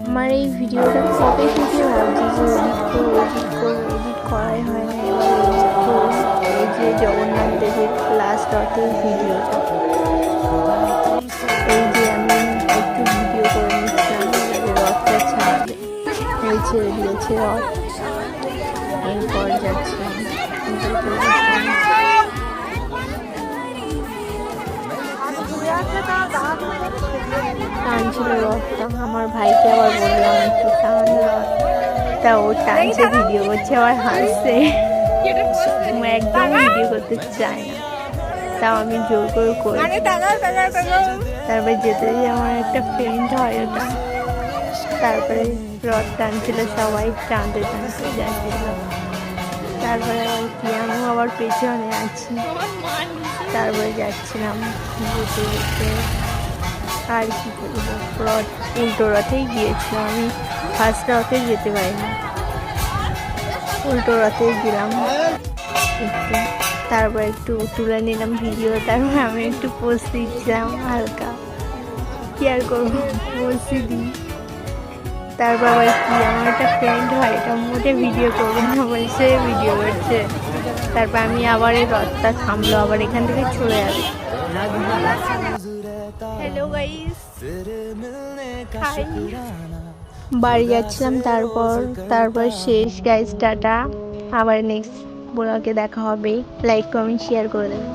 আমার এই ভিডিওটা কবে থেকে ভাবছি যে এডিট করাই হয় না। এবার এই যে জগন্নাথ দেবের লাস্ট রথের ভিডিওটা, এই যে আমি একটু ভিডিও করে নিচ্ছিলাম, রথটা ছাড়বে, এই ছেড়ে দিয়েছে রথ, এরপর যাচ্ছিলাম টানছিল রথটা। আমার ভাইকে আবার বললাম একটু টান রথ, তা ও টানছে, ভিডিও করছে, আবার হাসছে, একদম ভিডিও করতে চায় না, তাও আমি জোর করে করি। তারপরে যেতে যে আমার একটা ফ্রেন্ড হয় ওটা, তারপরে রথ টানছিল, সবাই টানতে টানতে যাচ্ছিল। তারপরে আবার কি, আমি আবার পেছনে আছি, তারপরে যাচ্ছিলাম যেতে যেতে। আর কি করবো, রথ উল্টো রথেই গিয়েছিলাম, আমি ফার্স্ট রথে যেতে পারিনি, উল্টো রথেই গেলাম একটু। তারপর একটু তুলে নিলাম ভিডিও, তারপর আমি একটু পোজ দিচ্ছিলাম হালকা, কি আর করবো, পোজই দিই। তারপর আবার কি, আমার একটা ফ্রেন্ড হয়, এটা মোটে ভিডিও করবে না বলছে, ভিডিও করছে। তারপর আমি আবার এই রথটা থামলো, আবার এখান থেকে চলে যাবে। হ্যালো গাইস, বাড়ি যাচ্ছিলাম। তারপর শেষ গাইস, টাটা, আবার নেক্সট ব্লগে দেখা হবে। লাইক কমেন্ট শেয়ার করে দেবেন।